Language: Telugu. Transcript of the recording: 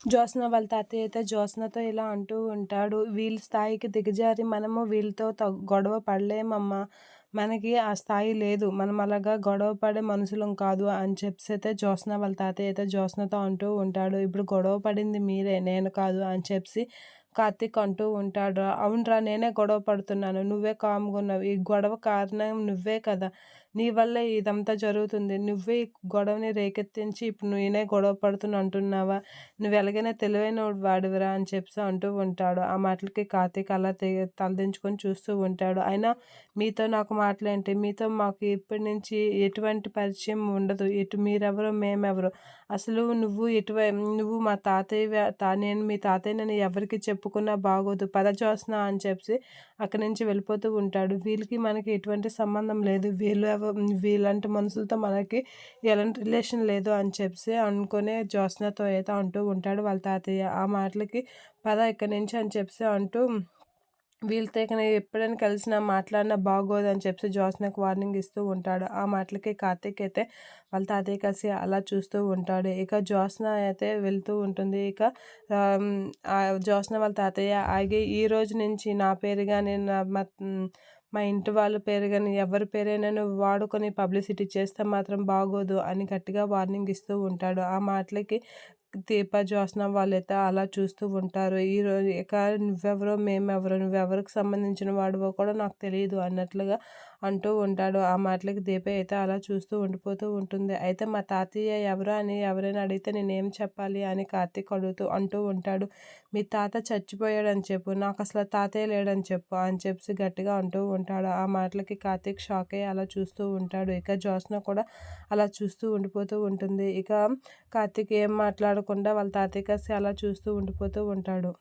జ్యోత్స్న వాళ్ళ తాతయ్య అయితే జ్యోత్స్నతో ఇలా అంటూ ఉంటాడు, వీళ్ళ స్థాయికి దిగజారి మనము వీళ్ళతో గొడవ పడలేమమ్మా, మనకి ఆ స్థాయి లేదు, మనం అలాగా గొడవ పడే మనుషులం కాదు అని చెప్పేసి అయితే జ్యోత్స్న వాళ్ళ తాతయ్య అయితే జ్యోత్స్నతో అంటూ ఉంటాడు. ఇప్పుడు గొడవ పడింది మీరే, నేను కాదు అని చెప్పి కార్తీక్ అంటూ ఉంటాడు. అవునరా, నేనే గొడవ పడుతున్నాను, నువ్వే కామ్గా ఉన్నావు, ఈ గొడవ కారణం నువ్వే కదా, నీ వల్లే ఇదంతా జరుగుతుంది, నువ్వే ఈ గొడవని రేకెత్తించి ఇప్పుడు నేనే గొడవ పడుతున్నా అంటున్నావా, నువ్వు ఎలాగైనా తెలివైన వాడివిరా అని చెప్పి అంటూ ఉంటాడు. ఆ మాటలకి కార్తీక్ అలా తలదించుకొని చూస్తూ ఉంటాడు. అయినా మీతో నాకు మాటలేంటి, మీతో మాకు ఇప్పటి నుంచి ఎటువంటి పరిచయం ఉండదు, మీరెవరో మేమెవరో, అసలు నువ్వు మా తాతయ్య, నేను మీ తాతయ్యనని ఎవరికి చెప్పుకున్నా బాగోదు, పద జ్యోత్స్న అని చెప్పి అక్కడి నుంచి వెళ్ళిపోతూ ఉంటాడు. వీళ్ళకి మనకి ఎటువంటి సంబంధం లేదు, వీళ్ళంటి మనుషులతో మనకి ఎలాంటి రిలేషన్ లేదు అని చెప్పి అనుకునే జ్యోత్స్నతో అయితే అంటూ ఉంటాడు వాళ్ళ తాతయ్య. ఆ మాటలకి పద ఇక్కడి నుంచి అని చెప్పి అంటూ వీళ్ళతో ఇక నేను ఎప్పుడైనా కలిసినా మాట్లాడినా బాగోదని చెప్పి జ్యోత్స్నకు వార్నింగ్ ఇస్తూ ఉంటాడు. ఆ మాటలకి కార్తీక్ అయితే వాళ్ళ తాతయ్య కలిసి అలా చూస్తూ ఉంటాడు. ఇక జ్యోత్స్న అయితే వెళ్తూ ఉంటుంది. ఇక ఆ జ్యోత్స్న వాళ్ళ తాతయ్య ఆగి, ఈ రోజు నుంచి నా పేరు కానీ మా ఇంటి వాళ్ళ పేరు కానీ ఎవరి పేరైనా నువ్వు వాడుకొని పబ్లిసిటీ చేస్తే మాత్రం బాగోదు అని గట్టిగా వార్నింగ్ ఇస్తూ ఉంటాడు. ఆ మాటలకి దీప, జ్యోత్స్న వాళ్ళైతే అలా చూస్తూ ఉంటారు. ఈరోజు ఇక నువ్వెవరో మేమెవరో, నువ్వెవరికి సంబంధించిన వాడివో కూడా నాకు తెలియదు అన్నట్లుగా అంటూ ఉంటాడు. ఆ మాటలకి దీప అయితే అలా చూస్తూ ఉండిపోతూ ఉంటుంది. అయితే మా తాతయ్య ఎవరు అని ఎవరైనా అడిగితే నేనేం చెప్పాలి అని కార్తీక్ అంటూ ఉంటాడు. మీ తాత చచ్చిపోయాడని చెప్పు, నాకు అసలు తాతయ్య లేడని చెప్పు అని చెప్పి గట్టిగా అంటూ ఉంటాడు. ఆ మాటలకి కార్తీక్ షాక్ అయ్యి అలా చూస్తూ ఉంటాడు. ఇక జ్యోత్స్న కూడా అలా చూస్తూ ఉండిపోతూ ఉంటుంది. ఇక కార్తీక్ ఏం మాట్లాడకుండా వాళ్ళ తాతయ్య కలిసి అలా చూస్తూ ఉండిపోతూ ఉంటాడు.